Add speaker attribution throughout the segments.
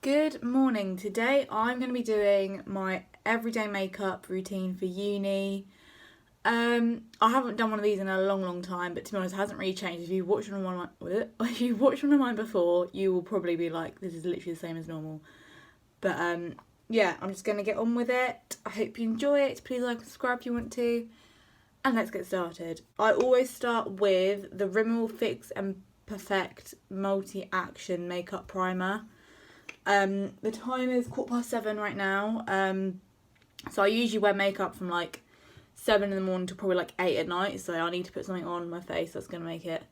Speaker 1: Good morning. Today I'm going to be doing my everyday makeup routine for uni. I haven't done one of these in a long time, but to be honest, it hasn't really changed. If you've watched one of mine before, you will probably be like, this is literally the same as normal. But yeah, I'm just going to get on with it. I hope you enjoy it. Please like and subscribe if you want to. And let's get started. I always start with the Rimmel Fix and Perfect Multi-Action Makeup Primer. The time is 7:15 right now. So I usually wear makeup from like 7 in the morning to probably like 8 at night. So I need to put something on my face that's going to make it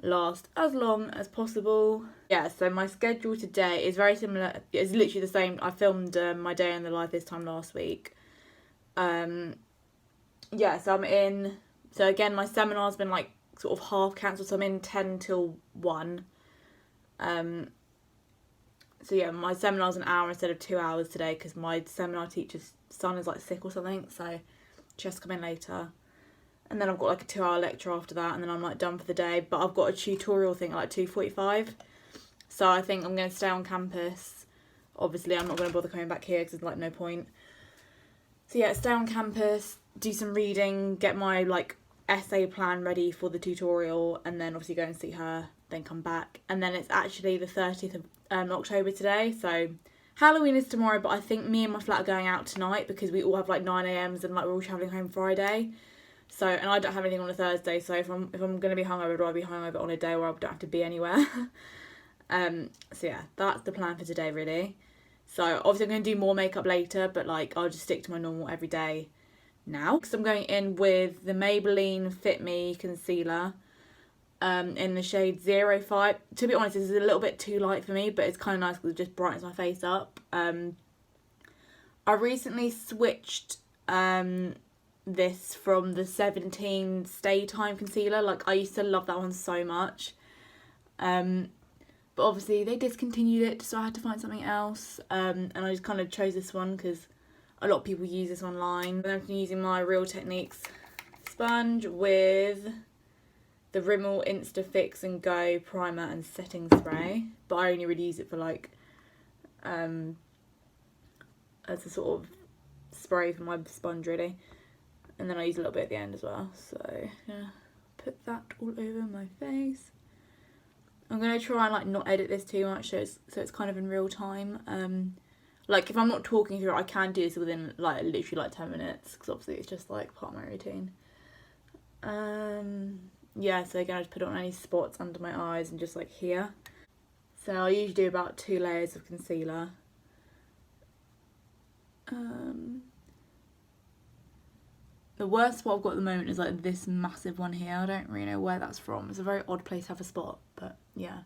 Speaker 1: last as long as possible. Yeah, so my schedule today is very similar. It's literally the same. I filmed my day in the life this time last week. Yeah, so I'm in. So again, my seminar's been like sort of half cancelled. So I'm in 10 till 1. So yeah, my seminar's an hour instead of 2 hours today because my seminar teacher's son is like sick or something, so she has to come in later. And then I've got like a 2-hour lecture after that, and then I'm like done for the day. But I've got a tutorial thing at like 2:45, so I think I'm going to stay on campus. Obviously, I'm not going to bother coming back here because there's like no point. So yeah, stay on campus, do some reading, get my like essay plan ready for the tutorial, and then obviously go and see her, then come back. And then it's actually the 30th of October today, so Halloween is tomorrow, but I think me and my flat are going out tonight because we all have like 9 a.m.s and like we're all travelling home Friday. So, and I don't have anything on a Thursday, so if I'm going to be hungover, I'd rather be hungover on a day where I don't have to be anywhere. So yeah, that's the plan for today really. So obviously I'm going to do more makeup later, but like I'll just stick to my normal everyday now. Because I'm going in with the Maybelline Fit Me Concealer. In the shade 05. To be honest, this is a little bit too light for me, but it's kind of nice because it just brightens my face up. I recently switched this from the 17 Stay Time Concealer. Like, I used to love that one so much. But obviously they discontinued it, so I had to find something else. And I just kind of chose this one because a lot of people use this online. I'm using my Real Techniques sponge with the Rimmel Insta Fix and Go primer and setting spray, but I only really use it for like as a sort of spray for my sponge really, and then I use a little bit at the end as well. So yeah, put that all over my face. I'm gonna try and like not edit this too much, so it's kind of in real time. Like if I'm not talking through it, I can do this within like literally like 10 minutes because obviously it's just like part of my routine. Yeah, so again I just put it on any spots under my eyes and just like here. So I usually do about 2 layers of concealer. The worst spot I've got at the moment is like this massive one here. I don't really know where that's from. It's a very odd place to have a spot, but yeah.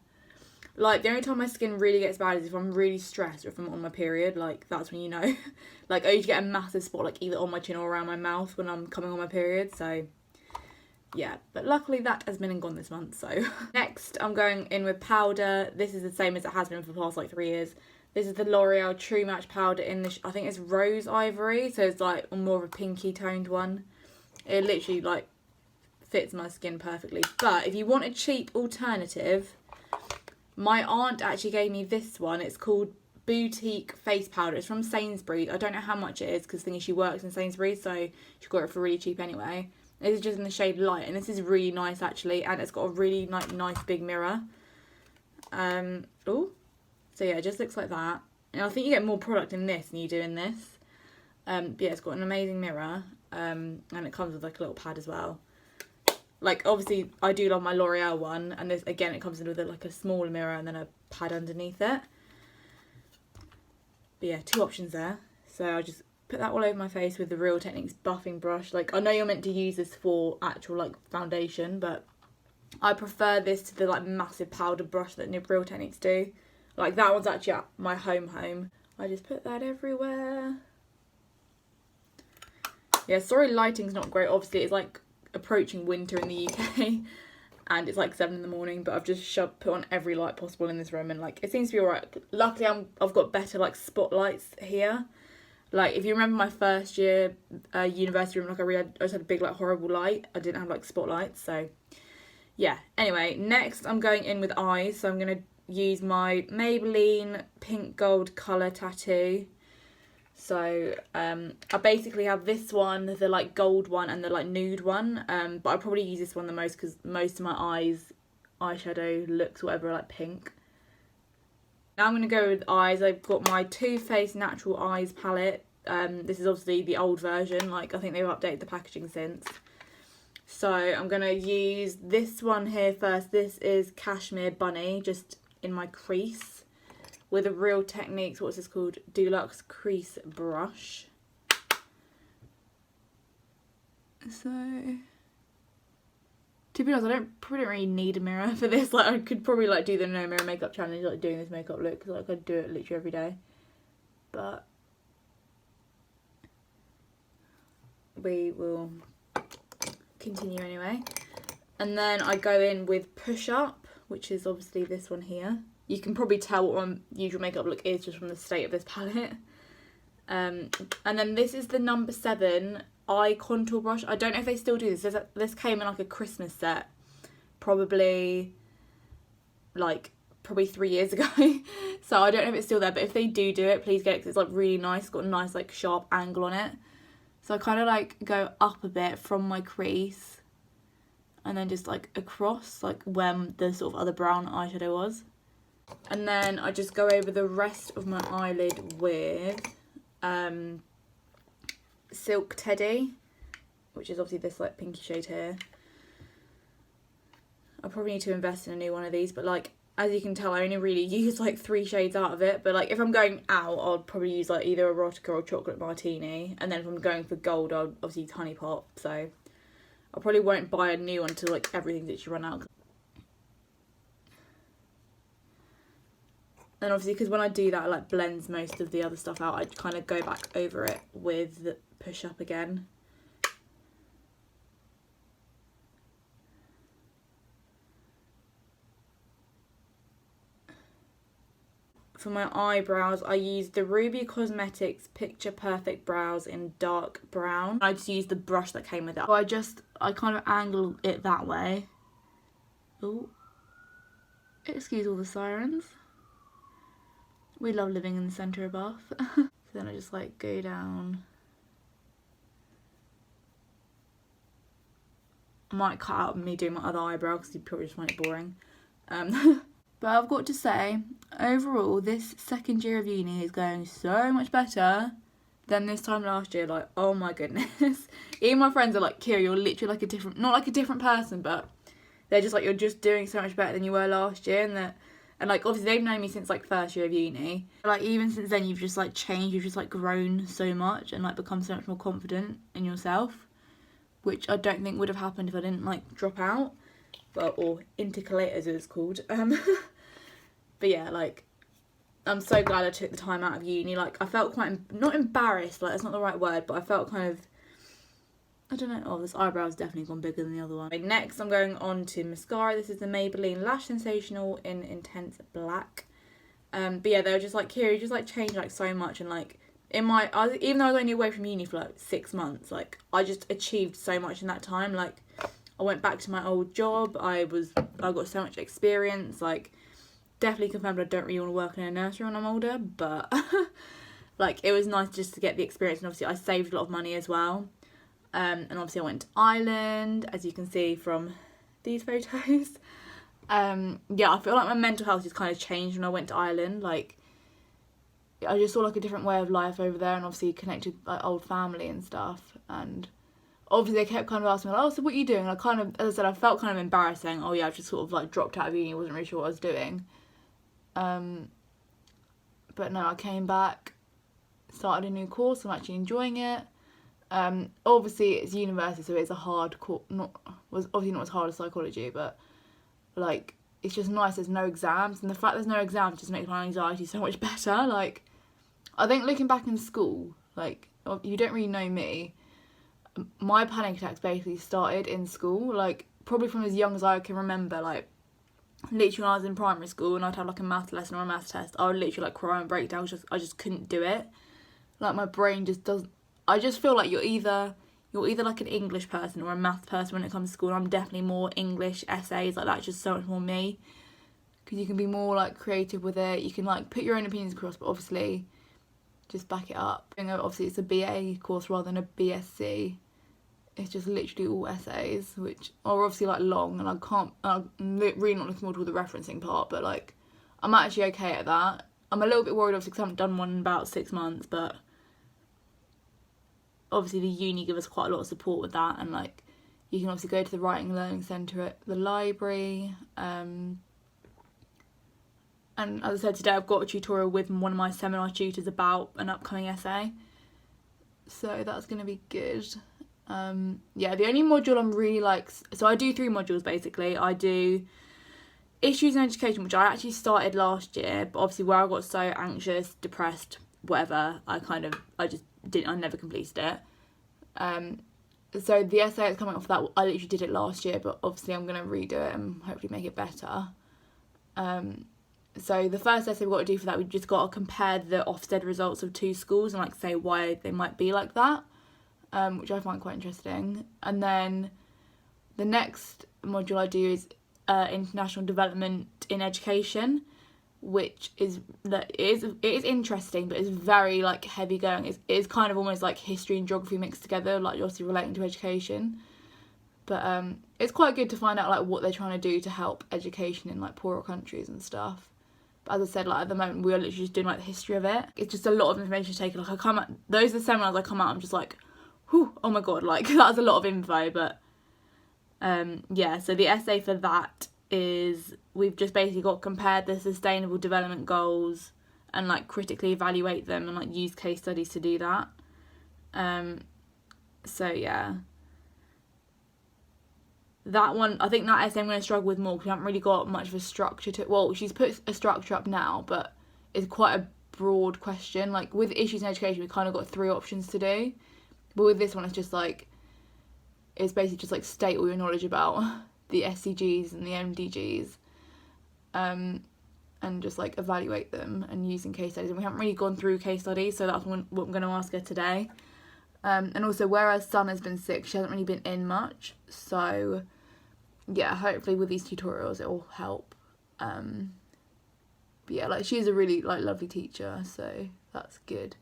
Speaker 1: Like the only time my skin really gets bad is if I'm really stressed or if I'm on my period. Like that's when you know. Like I usually get a massive spot like either on my chin or around my mouth when I'm coming on my period, so yeah, but luckily that has been and gone this month, so. Next, I'm going in with powder. This is the same as it has been for the past like 3 years. This is the L'Oreal True Match powder in the, I think it's Rose Ivory, so it's like more of a pinky toned one. It literally like fits my skin perfectly. But if you want a cheap alternative, my aunt actually gave me this one. It's called Boutique Face Powder. It's from Sainsbury's. I don't know how much it is because the thing is she works in Sainsbury's, so she got it for really cheap anyway. This is just in the shade Light, and this is really nice actually, and it's got a really nice big mirror. Oh, so yeah, it just looks like that. And I think you get more product in this than you do in this. But yeah, it's got an amazing mirror, and it comes with like a little pad as well. Like obviously, I do love my L'Oreal one, and this again, it comes in with like a smaller mirror and then a pad underneath it. But yeah, 2 options there. So I just put that all over my face with the Real Techniques buffing brush. Like I know you're meant to use this for actual like foundation, but I prefer this to the like massive powder brush that Real Techniques do. Like that one's actually at my home. I just put that everywhere. Yeah, sorry lighting's not great. Obviously it's like approaching winter in the UK and it's like 7 in the morning, but I've just put on every light possible in this room and like it seems to be alright. Luckily I've got better like spotlights here. Like, if you remember my first year university room, like I just had a big, like, horrible light. I didn't have, like, spotlights, so, yeah. Anyway, next I'm going in with eyes. So I'm going to use my Maybelline pink gold colour tattoo. So I basically have this one, the like gold one, and the like nude one, but I probably use this one the most because most of my eyeshadow looks whatever like pink. Now I'm going to go with eyes. I've got my Too Faced Natural Eyes palette. This is obviously the old version, like I think they've updated the packaging since. So I'm going to use this one here first. This is Cashmere Bunny, just in my crease, with a Real Techniques, what's this called? Deluxe Crease Brush. So, to be honest, I probably don't really need a mirror for this. Like, I could probably like do the no mirror makeup challenge, like doing this makeup look, because like I do it literally every day. But we will continue anyway. And then I go in with Push Up, which is obviously this one here. You can probably tell what my usual makeup look is just from the state of this palette. And then this is the number 7 eye contour brush. I don't know if they still do this. This came in like a Christmas set, probably 3 years ago. So I don't know if it's still there, but if they do it, please get it because it's like really nice. It's got a nice like sharp angle on it. So I kind of like go up a bit from my crease and then just like across like where the sort of other brown eyeshadow was. And then I just go over the rest of my eyelid with Silk Teddy, which is obviously this like pinky shade here. I probably need to invest in a new one of these, but like as you can tell, I only really use like 3 shades out of it. But like if I'm going out, I'll probably use like either Erotica or Chocolate Martini, and then if I'm going for gold, I'll obviously use Honey Pot. So I probably won't buy a new one until like everything's literally run out. And obviously, because when I do that, it like blends most of the other stuff out, I kind of go back over it with the Push Up again. For my eyebrows, I use the Ruby Cosmetics Picture Perfect Brows in dark brown. I just used the brush that came with it. So I kind of angle it that way. Oh, excuse all the sirens. We love living in the centre of Bath. So then I just like go down. I might cut out me doing my other eyebrow because you'd probably just find it boring. But I've got to say, overall, this second year of uni is going so much better than this time last year. Like, oh my goodness. Even my friends are like, Kira, you're literally like a different, not like a different person, but they're just like, you're just doing so much better than you were last year. And like, obviously they've known me since like first year of uni. Like, even since then, you've just like changed, you've just like grown so much and like become so much more confident in yourself, which I don't think would have happened if I didn't like drop out. Well, or intercalate as it's called. But yeah, like, I'm so glad I took the time out of uni. Like, I felt quite, not embarrassed, like, that's not the right word, but I felt kind of, I don't know, oh, this eyebrow's definitely gone bigger than the other one. Like, next, I'm going on to mascara. This is the Maybelline Lash Sensational in Intense Black. But yeah, they were just like, Kira, you just, like, changed, like, so much, and, like, even though I was only away from uni for, like, 6 months, like, I just achieved so much in that time. Like, I went back to my old job, I got so much experience, like, definitely confirmed I don't really want to work in a nursery when I'm older, but like, it was nice just to get the experience, and obviously I saved a lot of money as well. And obviously I went to Ireland, as you can see from these photos. Yeah, I feel like my mental health just kind of changed when I went to Ireland. Like, I just saw like a different way of life over there, and obviously connected with like old family and stuff. And obviously they kept kind of asking me, like, oh, so what are you doing? And I kind of, as I said, I felt kind of embarrassed saying, oh yeah, I've just sort of like dropped out of uni, wasn't really sure what I was doing. But no, I came back, started a new course, I'm actually enjoying it. Obviously it's university, so it's a hard course, obviously not as hard as psychology, but like, it's just nice there's no exams, and the fact there's no exams just makes my anxiety so much better. Like, I think looking back in school, like, you don't really know me, my panic attacks basically started in school, like, probably from as young as I can remember. Like, literally when I was in primary school and I'd have like a math lesson or a math test, I would literally like cry and break down. I just couldn't do it. Like, my brain just doesn't, I just feel like you're either like an English person or a math person when it comes to school. And I'm definitely more English, essays, like that's just so much more me. because you can be more like creative with it. You can like put your own opinions across, but obviously just back it up. You know, obviously it's a BA course rather than a BSc. It's just literally all essays, which are obviously like long, and I'm really not looking forward to all the referencing part, but like I'm actually okay at that. I'm a little bit worried obviously because I haven't done one in about 6 months, but obviously the uni give us quite a lot of support with that, and like you can obviously go to the Writing and Learning Centre at the library. And as I said today, I've got a tutorial with one of my seminar tutors about an upcoming essay, so that's going to be good. Yeah, the only module I'm really like, so I do 3 modules basically. I do Issues in Education, which I actually started last year, but obviously where I got so anxious, depressed, whatever, I never completed it. So the essay that's coming off that, I literally did it last year, but obviously I'm going to redo it and hopefully make it better. So the first essay we've got to do for that, we've just got to compare the Ofsted results of 2 schools and like say why they might be like that, which I find quite interesting. And then the next module I do is International Development in Education, which is interesting, but it's very like heavy going. It's kind of almost like history and geography mixed together, like obviously relating to education. But it's quite good to find out like what they're trying to do to help education in like poorer countries and stuff. But as I said, like at the moment we are literally just doing like the history of it. It's just a lot of information to take. Like those are the seminars I come out, I'm just like, whew, oh my god, like that's a lot of info. But yeah, so the essay for that is we've just basically got compared the Sustainable Development Goals and like critically evaluate them and like use case studies to do that. So yeah, that one, I think that essay I'm going to struggle with more because we haven't really got much of a structure to it. Well, she's put a structure up now, but it's quite a broad question. Like with Issues in Education, we kind of got 3 options to do, but with this one it's just like, it's basically just like state all your knowledge about the SDGs and the MDGs, and just like evaluate them and using case studies. And we haven't really gone through case studies, so that's what I'm going to ask her today. And also, whereas Sun has been sick, she hasn't really been in much, so yeah, hopefully with these tutorials it will help. But yeah, like she's a really like lovely teacher, so that's good.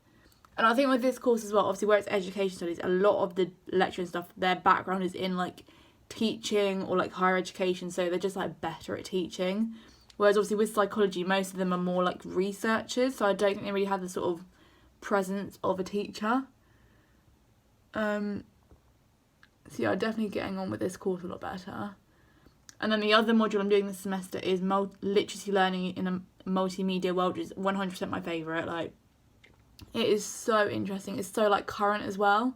Speaker 1: And I think with this course as well, obviously where it's education studies, a lot of the lecture and stuff, their background is in like teaching or like higher education, so they're just like better at teaching. Whereas obviously with psychology, most of them are more like researchers, so I don't think they really have the sort of presence of a teacher. So yeah, I'm definitely getting on with this course a lot better. And then the other module I'm doing this semester is literacy learning in a multimedia world, which is 100% my favourite. Like, it is so interesting. It's so like current as well.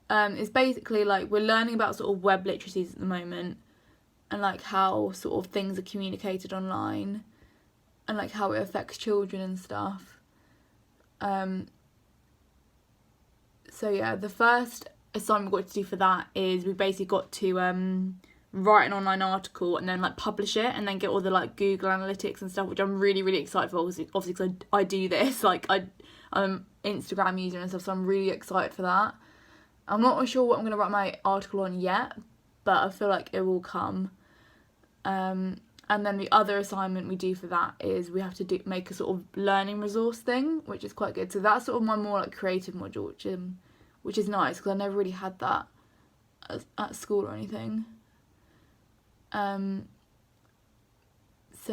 Speaker 1: It's basically like we're learning about sort of web literacies at the moment, and like how sort of things are communicated online, and like how it affects children and stuff. So yeah, the first assignment we've got to do for that is we basically got to write an online article and then like publish it and then get all the like Google Analytics and stuff, which I'm really, really excited for, obviously because I do this, like I'm an Instagram user and stuff, so I'm really excited for that. I'm not sure what I'm going to write my article on yet, but I feel like it will come. And then the other assignment we do for that is we have to make a sort of learning resource thing, which is quite good. So that's sort of my more like creative module, which is nice because I never really had that at school or anything. So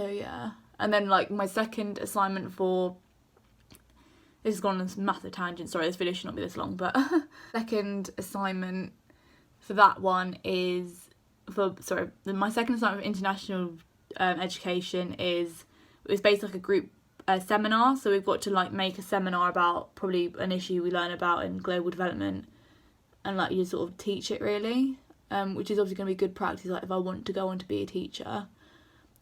Speaker 1: yeah, and then like my second assignment for, this has gone on a massive tangent, sorry, this video should not be this long, but second assignment for that one is my second assignment for international education is, it was basically like a group seminar, so we've got to like make a seminar about probably an issue we learn about in global development, and like you sort of teach it really, which is obviously going to be good practice like if I want to go on to be a teacher.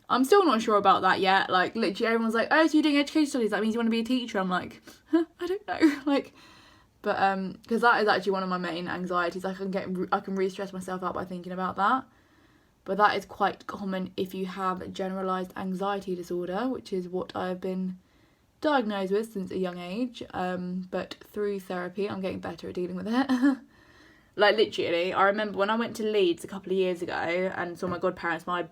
Speaker 1: I'm still not sure about that yet. Like literally everyone's like, oh, so you're doing education studies, that means you want to be a teacher. I'm like, I don't know. Like, but because that is actually one of my main anxieties. I can re-stress myself out by thinking about that. But that is quite common if you have generalised anxiety disorder, which is what I've been diagnosed with since a young age. But through therapy, I'm getting better at dealing with it. Like literally, I remember when I went to Leeds a couple of years ago and saw my godparents, my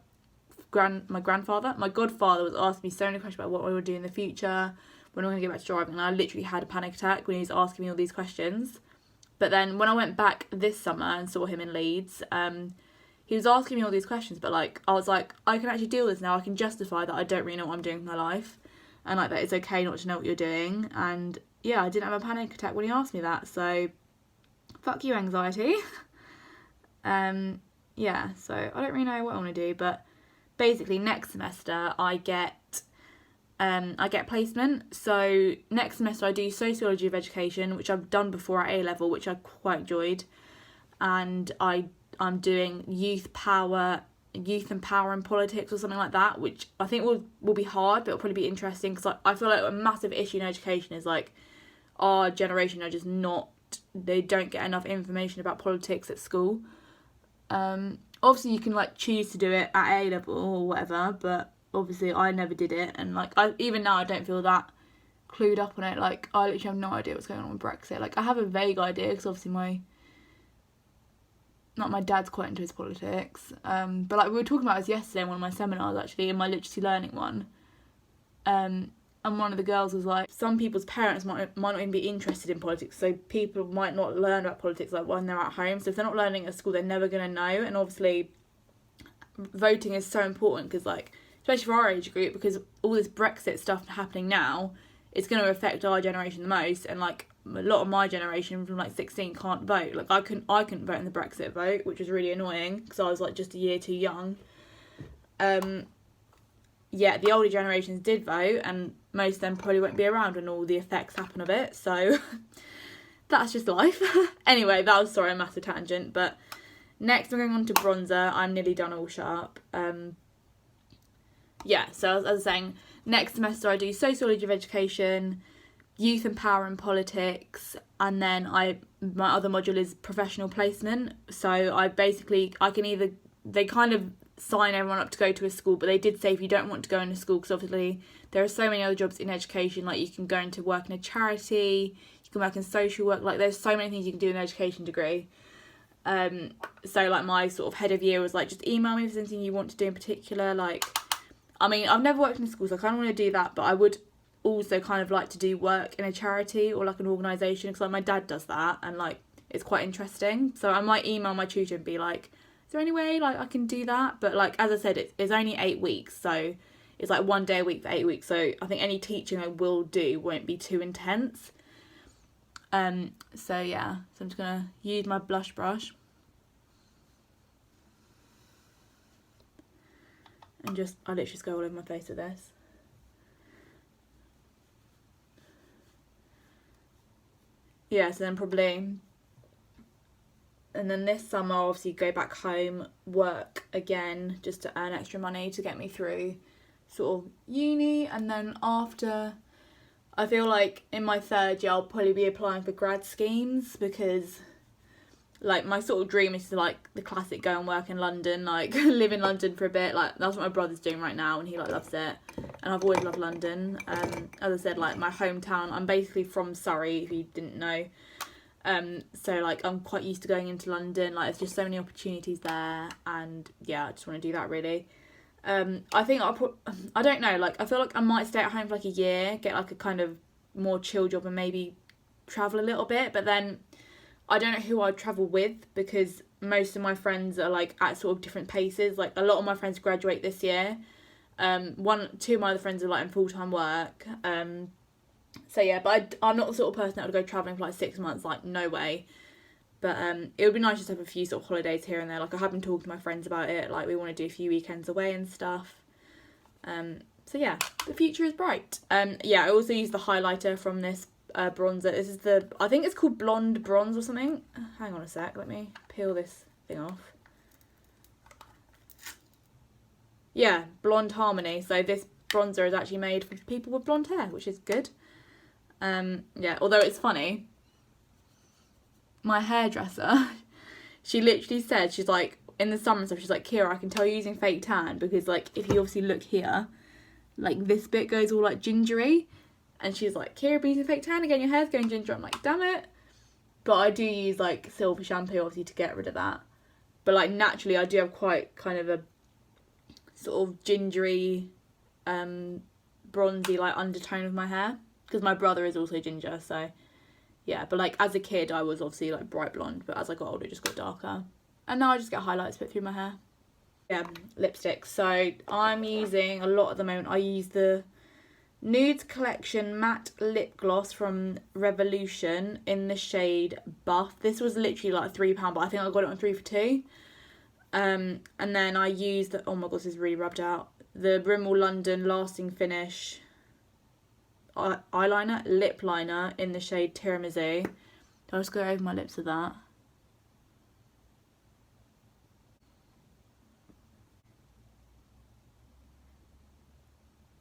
Speaker 1: my godfather was asking me so many questions about what I would do in the future, when I'm going to get back to driving, and I literally had a panic attack when he was asking me all these questions. But then when I went back this summer and saw him in Leeds, he was asking me all these questions, but like I was like, I can actually deal with this now. I can justify that I don't really know what I'm doing with my life, and like that it's okay not to know what you're doing. And yeah, I didn't have a panic attack when he asked me that. So fuck you, anxiety. Yeah, so I don't really know what I want to do, but basically next semester I get placement. So next semester I do sociology of education, which I've done before at A level, which I quite enjoyed, and I'm doing youth and power in politics or something like that, which I think will be hard, but it'll probably be interesting, because I feel like a massive issue in education is like our generation are just they don't get enough information about politics at school. Obviously you can like choose to do it at A level or whatever, but obviously I never did it, and like even now I don't feel that clued up on it. Like I literally have no idea what's going on with Brexit. Like I have a vague idea, because obviously my dad's quite into his politics, but like we were talking about this yesterday in one of my seminars, actually, in my literacy learning one, and one of the girls was like, some people's parents might not even be interested in politics, so people might not learn about politics like when they're at home. So if they're not learning at school, they're never going to know. And obviously voting is so important, because like, especially for our age group, because all this Brexit stuff happening now, it's going to affect our generation the most. And like a lot of my generation from like 16 can't vote. Like I couldn't vote in the Brexit vote, which was really annoying, because I was like just a year too young. Yeah, the older generations did vote, and most of them probably won't be around when all the effects happen of it, so that's just life. Anyway, that was, a massive tangent, but next we're going on to bronzer. I'm nearly done, all shut up. Yeah, so as I was saying, next semester I do sociology of education, youth and power and politics, and then my other module is professional placement. So they kind of sign everyone up to go to a school, but they did say if you don't want to go into school, because obviously there are so many other jobs in education, like you can go into work in a charity, you can work in social work, like there's so many things you can do in an education degree. So like my sort of head of year was like, just email me if there's anything you want to do in particular. Like, I mean, I've never worked in a school, so I kind of want to do that, but I would also kind of like to do work in a charity or like an organisation, because like my dad does that, and like it's quite interesting. So I might email my tutor and be like, is there any way like I can do that? But like, as I said, it's only 8 weeks, so it's like 1 day a week for 8 weeks, so I think any teaching I will do won't be too intense. So yeah, so I'm just gonna use my blush brush and I literally just go all over my face with this. Yeah, so then probably, and then this summer I'll obviously go back home, work again, just to earn extra money to get me through sort of uni. And then after, I feel like in my 3rd year I'll probably be applying for grad schemes, because like my sort of dream is to like the classic go and work in London, like live in London for a bit. Like that's what my brother's doing right now, and he like loves it, and I've always loved London. As I said, like my hometown, I'm basically from Surrey, if you didn't know. So like I'm quite used to going into London, like there's just so many opportunities there, and yeah, I just want to do that really. I think I don't know, like I feel like I might stay at home for like a year, get like a kind of more chill job, and maybe travel a little bit. But then I don't know who I'd travel with, because most of my friends are like at sort of different paces. Like a lot of my friends graduate this year. 2 of my other friends are like in full-time work. So yeah, but I'm not the sort of person that would go travelling for like 6 months, like no way. But it would be nice just to have a few sort of holidays here and there. Like I have been talking to my friends about it, like we want to do a few weekends away and stuff. So yeah, the future is bright. Yeah, I also use the highlighter from this bronzer. This is I think it's called Blonde Bronze or something. Hang on a sec, let me peel this thing off. Yeah, Blonde Harmony. So this bronzer is actually made for people with blonde hair, which is good. Yeah, although it's funny, my hairdresser, she literally said, she's like, in the summer and stuff, she's like, Kira, I can tell you're using fake tan, because like if you obviously look here, like this bit goes all like gingery, and she's like, Kira, be using fake tan again, your hair's going ginger. I'm like, damn it. But I do use like silver shampoo obviously to get rid of that, but like naturally I do have quite kind of a sort of gingery, bronzy like undertone of my hair, because my brother is also ginger, so yeah. But like as a kid I was obviously like bright blonde, but as I got older it just got darker, and now I just get highlights put through my hair. Yeah, lipstick. So I'm using a lot at the moment. I use the Nudes Collection matte lip gloss from Revolution in the shade Buff. This was literally like £3, but I think I got it on 3 for 2. And then I used the, oh my god, this is really rubbed out, the Rimmel London Lasting Finish eyeliner, lip liner in the shade Tiramisu. I'll just go over my lips with that.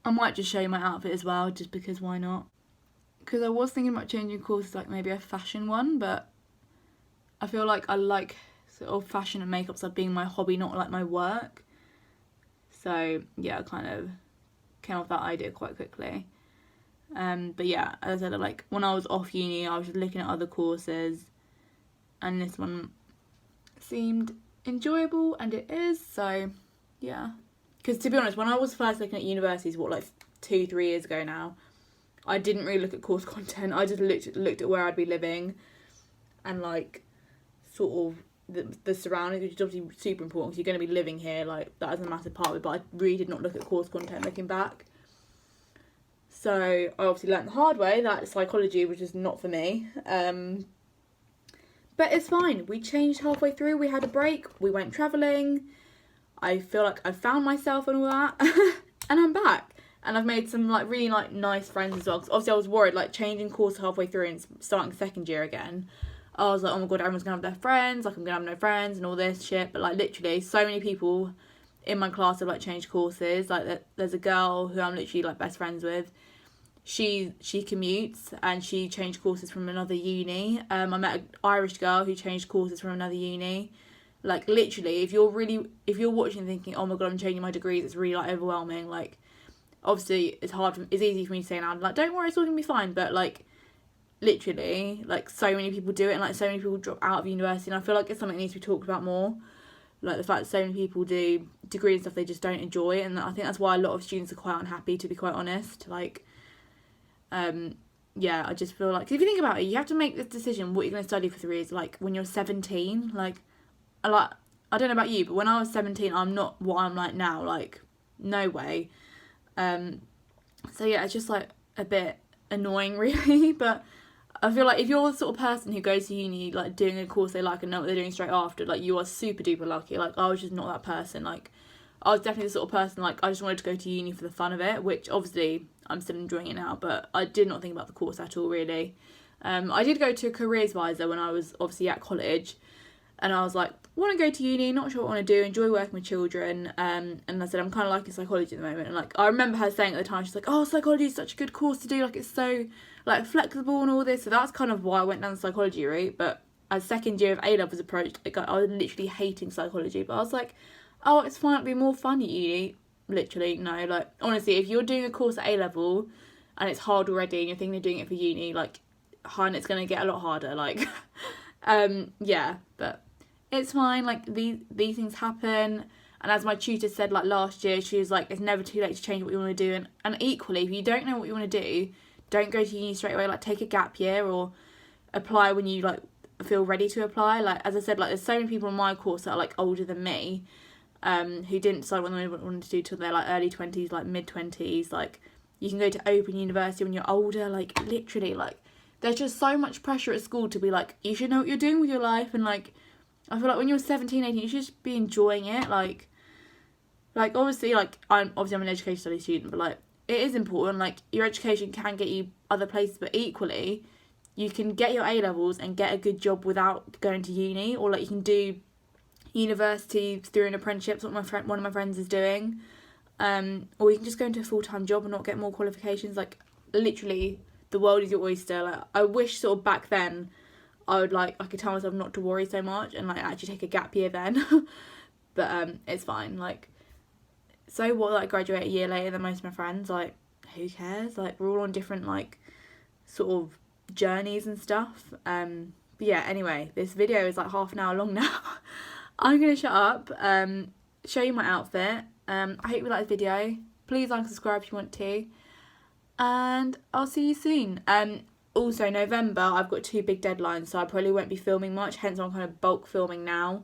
Speaker 1: I might just show you my outfit as well, just because why not? Because I was thinking about changing courses, like maybe a fashion one, but I feel like I like sort of fashion and makeup stuff being my hobby, not like my work. So yeah, I kind of came off that idea quite quickly. But yeah, as I said, like when I was off uni, I was just looking at other courses, and this one seemed enjoyable, and it is. So yeah. Because to be honest, when I was first looking at universities, what, like 2-3 years ago now, I didn't really look at course content. I just looked at where I'd be living, and like sort of the surroundings, which is obviously super important because you're going to be living here. Like that is a massive part of it. But I really did not look at course content looking back. So I obviously learnt the hard way that psychology was just not for me. But it's fine. We changed halfway through. We had a break. We went travelling. I feel like I found myself and all that, and I'm back, and I've made some like really like nice friends as well. Cause obviously I was worried like changing course halfway through and starting second year again. I was like, oh my god, everyone's gonna have their friends, like I'm gonna have no friends and all this shit. But like literally, so many people in my class have like changed courses. Like there's a girl who I'm literally like best friends with. She commutes and she changed courses from another uni. I met an Irish girl who changed courses from another uni. Like literally, if you're watching and thinking, oh my god, I'm changing my degrees, it's really like overwhelming. Like obviously it's easy for me to say now, like don't worry, it's all gonna be fine. But like literally, like so many people do it, and like so many people drop out of university, and I feel like it's something that needs to be talked about more. Like the fact that so many people do degrees and stuff they just don't enjoy, and I think that's why a lot of students are quite unhappy, to be quite honest. Like yeah, I just feel like, 'cause if you think about it, you have to make this decision what you're going to study for 3 years, like when you're 17. Like I don't know about you, but when I was 17, I'm not what I'm like now. Like, no way. So yeah, it's just like a bit annoying, really. But I feel like if you're the sort of person who goes to uni, like doing a course they like and know what they're doing straight after, like you are super duper lucky. Like I was just not that person. Like I was definitely the sort of person, like I just wanted to go to uni for the fun of it, which obviously I'm still enjoying it now, but I did not think about the course at all, really. I did go to a careers advisor when I was obviously at college, and I was like, want to go to uni, not sure what I want to do, enjoy working with children, and I said I'm kind of liking psychology at the moment. And like I remember her saying at the time, she's like, oh, psychology is such a good course to do, like it's so like flexible and all this. So that's kind of why I went down the psychology route. But as second year of A-levels approached, like I was literally hating psychology, but I was like, oh, it's fine, it'll be more fun at uni. Literally, no, like honestly, if you're doing a course at A-level and it's hard already and you're thinking of doing it for uni, like hun, it's gonna get a lot harder. Like yeah, but it's fine. Like these things happen, and as my tutor said like last year, she was like, it's never too late to change what you want to do. And equally, if you don't know what you want to do, don't go to uni straight away. Like take a gap year or apply when you like feel ready to apply. Like as I said, like there's so many people in my course that are like older than me, who didn't decide what they wanted to do till their like early 20s, like mid 20s. Like you can go to open university when you're older. Like literally, like there's just so much pressure at school to be like, you should know what you're doing with your life. And like I feel like when you're 17, 18, you should just be enjoying it. Like obviously, like I'm an education studies student, but like it is important. Like your education can get you other places, but equally you can get your A-levels and get a good job without going to uni, or like you can do university through an apprenticeship, what one of my friends is doing, or you can just go into a full-time job and not get more qualifications. Like literally the world is your oyster. Like I wish sort of back then I could tell myself not to worry so much and like actually take a gap year then. But it's fine. Like so what, like graduate a year later than most of my friends, like who cares? Like we're all on different like sort of journeys and stuff. But yeah, anyway, this video is like half an hour long now. I'm gonna shut up, show you my outfit, I hope you like this video. Please like and subscribe if you want to. And I'll see you soon. Also, November, I've got 2 big deadlines, so I probably won't be filming much, hence I'm kind of bulk filming now.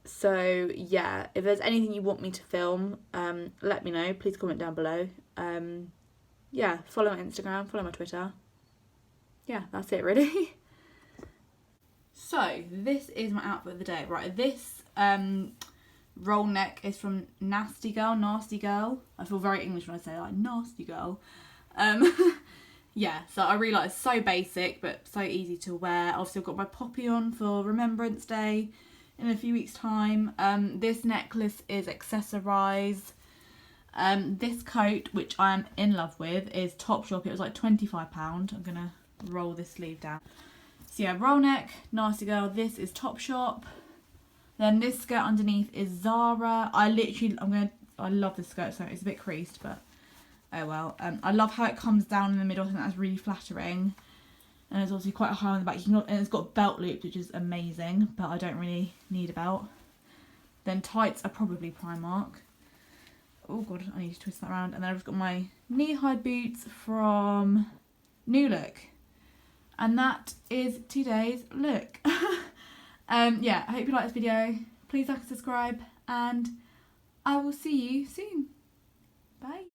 Speaker 1: So, yeah, if there's anything you want me to film, let me know. Please comment down below. Yeah, follow my Instagram, follow my Twitter. Yeah, that's it, really. So, this is my outfit of the day. Right, this roll neck is from Nasty Girl. I feel very English when I say like Nasty Girl. Yeah, so I really like it's so basic but so easy to wear. Obviously I've got my poppy on for Remembrance Day in a few weeks' time. This necklace is accessorised. This coat, which I am in love with, is Topshop. It was like £25. I'm going to roll this sleeve down. So yeah, roll neck, Nasty Girl. This is Topshop. Then this skirt underneath is Zara. I love this skirt, so it's a bit creased, but oh well. I love how it comes down in the middle. I think that's really flattering. And it's obviously quite high on the back. And it's got belt loops, which is amazing, but I don't really need a belt. Then tights are probably Primark. Oh god, I need to twist that around. And then I've just got my knee-high boots from New Look. And that is today's look. Yeah, I hope you like this video. Please like and subscribe, and I will see you soon. Bye.